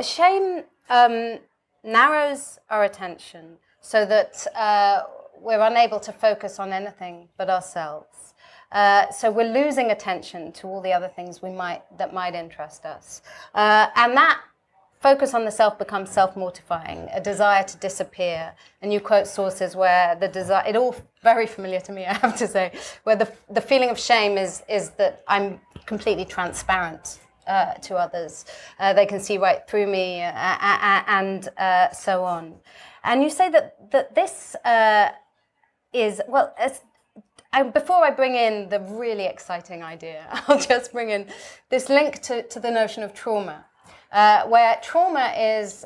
Shame narrows our attention so that we're unable to focus on anything but ourselves. So we're losing attention to all the other things that might interest us. And that focus on the self becomes self-mortifying, a desire to disappear. And you quote sources where the desire, it all very familiar to me, I have to say, where the feeling of shame is that I'm completely transparent to others. They can see right through me and so on. And you say that this is, well, before I bring in the really exciting idea, I'll just bring in this link to the notion of trauma. Where trauma is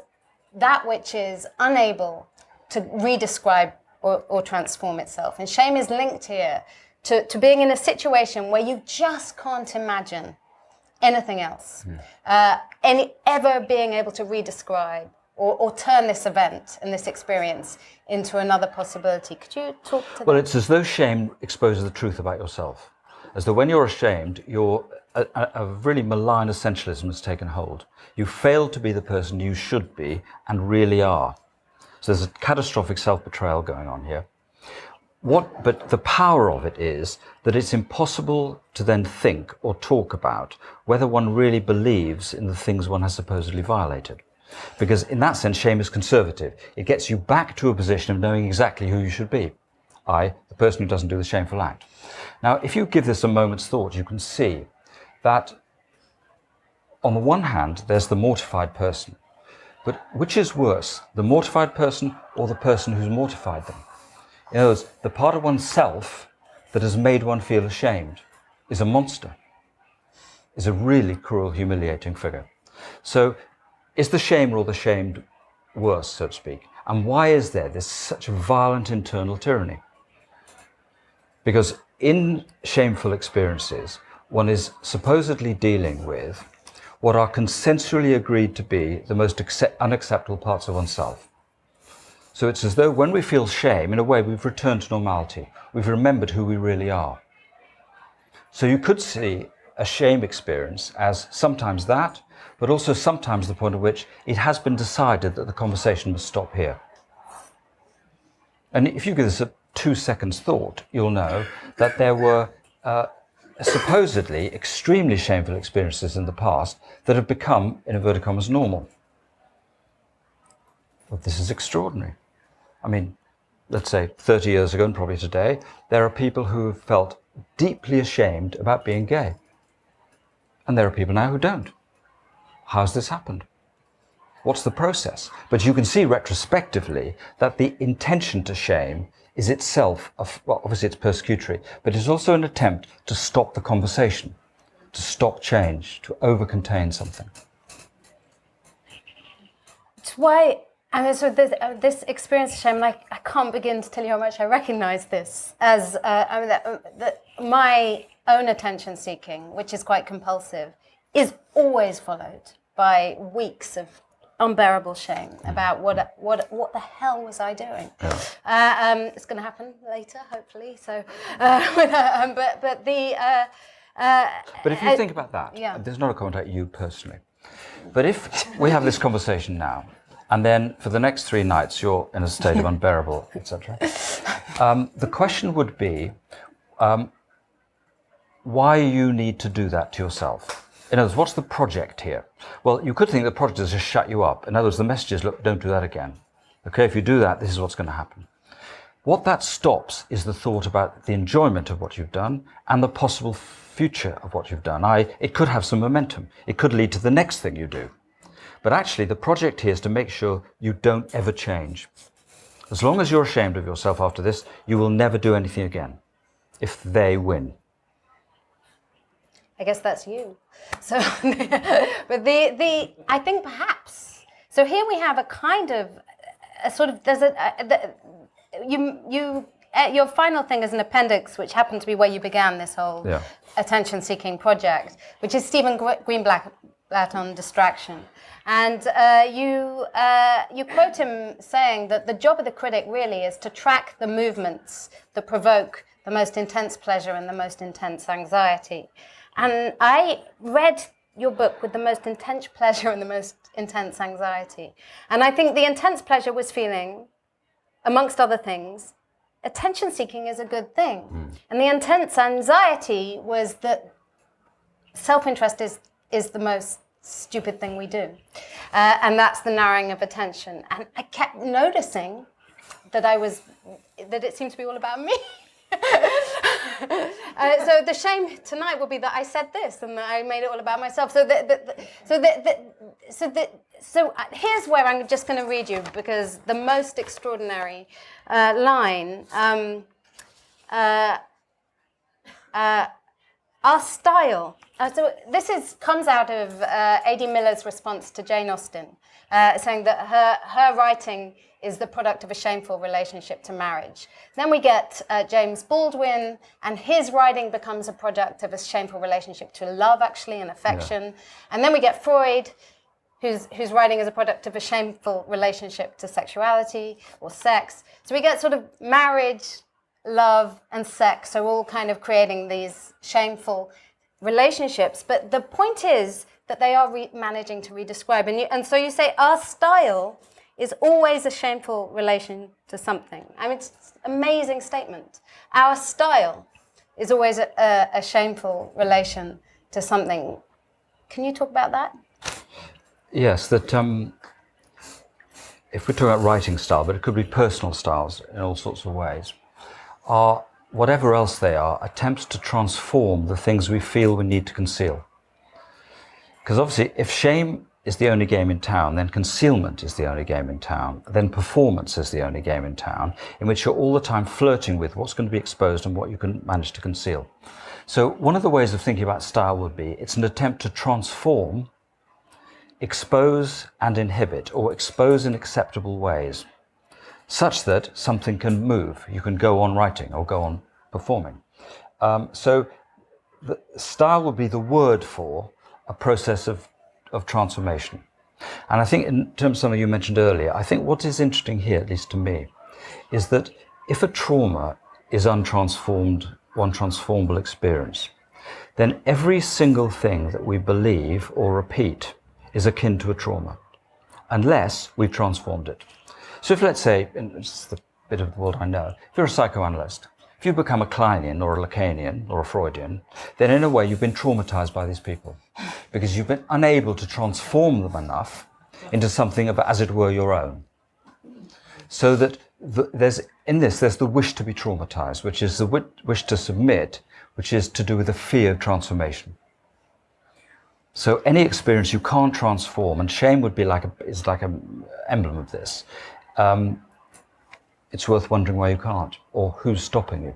that which is unable to redescribe or transform itself. And shame is linked here to being in a situation where you just can't imagine anything else. Ever being able to redescribe or turn this event and this experience into another possibility. Could you talk to that? Well, it's as though shame exposes the truth about yourself. As though when you're ashamed, a really malign essentialism has taken hold. You fail to be the person you should be and really are. So there's a catastrophic self-betrayal going on here. But the power of it is that it's impossible to then think or talk about whether one really believes in the things one has supposedly violated. Because in that sense, shame is conservative. It gets you back to a position of knowing exactly who you should be. The person who doesn't do the shameful act. Now, if you give this a moment's thought, you can see that on the one hand, there's the mortified person. But which is worse, the mortified person or the person who's mortified them? In other words, the part of oneself that has made one feel ashamed is a monster, is a really cruel, humiliating figure. So is the shamer or the shamed worse, so to speak? And why is there's such a violent internal tyranny? Because in shameful experiences, one is supposedly dealing with what are consensually agreed to be the most unacceptable parts of oneself. So it's as though when we feel shame, in a way, we've returned to normality. We've remembered who we really are. So you could see a shame experience as sometimes that, but also sometimes the point at which it has been decided that the conversation must stop here. And if you give this a 2 seconds thought, you'll know that there were supposedly extremely shameful experiences in the past that have become, in inverted commas, normal. Well, this is extraordinary. I mean, let's say 30 years ago and probably today, there are people who have felt deeply ashamed about being gay. And there are people now who don't. How's this happened? What's the process? But you can see retrospectively that the intention to shame is itself, well, obviously it's persecutory, but it's also an attempt to stop the conversation, to stop change, to over-contain something. It's why, I mean, so this experience of shame, like, I can't begin to tell you how much I recognize this as my own attention seeking, which is quite compulsive, is always followed by weeks of unbearable shame about what the hell was I doing? Yeah. It's going to happen later, hopefully. So, but if you think about that, yeah. There's not a comment at you personally. But if we have this conversation now, and then for the next 3 nights you're in a state of unbearable, etc., the question would be why you need to do that to yourself. In other words, what's the project here? Well, you could think the project is to shut you up. In other words, the message is, look, don't do that again. Okay, if you do that, this is what's going to happen. What that stops is the thought about the enjoyment of what you've done and the possible future of what you've done. It could have some momentum. It could lead to the next thing you do. But actually, the project here is to make sure you don't ever change. As long as you're ashamed of yourself after this, you will never do anything again, if they win. I guess that's you. So, but I think perhaps. So here we have a kind of, your final thing is an appendix, which happened to be where you began this whole attention-seeking project, which is Stephen Greenblatt on distraction. And you quote him saying that the job of the critic really is to track the movements that provoke the most intense pleasure and the most intense anxiety. And I read your book with the most intense pleasure and the most intense anxiety. And I think the intense pleasure was feeling, amongst other things, attention seeking is a good thing. And the intense anxiety was that self-interest is the most stupid thing we do. And that's the narrowing of attention. And I kept noticing that it seemed to be all about me. So the shame tonight will be that I said this and that I made it all about myself. So here's where I'm just going to read you, because the most extraordinary line. Our style. So this comes out of A.D. Miller's response to Jane Austen, saying that her writing is the product of a shameful relationship to marriage. Then we get James Baldwin, and his writing becomes a product of a shameful relationship to love, actually, and affection. Yeah. And then we get Freud, whose writing is a product of a shameful relationship to sexuality or sex. So we get sort of marriage, love, and sex are all kind of creating these shameful relationships. But the point is that they are managing to redescribe. And so you say our style is always a shameful relation to something. I mean, it's an amazing statement. Our style is always a shameful relation to something. Can you talk about that? Yes, that if we're talking about writing style, but it could be personal styles in all sorts of ways, are, whatever else they are, attempts to transform the things we feel we need to conceal. Because obviously, if shame is the only game in town, then concealment is the only game in town, then performance is the only game in town, in which you're all the time flirting with what's going to be exposed and what you can manage to conceal. So one of the ways of thinking about style would be, it's an attempt to transform, expose and inhibit, or expose in acceptable ways, such that something can move. You can go on writing or go on performing. So the style would be the word for a process of transformation. And I think in terms of something you mentioned earlier, I think what is interesting here, at least to me, is that if a trauma is untransformed, one transformable experience, then every single thing that we believe or repeat is akin to a trauma, unless we've transformed it. So if, let's say, and this is the bit of the world I know, if you're a psychoanalyst, if you become a Kleinian or a Lacanian or a Freudian, then in a way you've been traumatized by these people because you've been unable to transform them enough into something of, as it were, your own. So that there's the wish to be traumatized, which is the wish to submit, which is to do with the fear of transformation. So any experience you can't transform, and shame would be is like an emblem of this. It's worth wondering why you can't, or who's stopping you.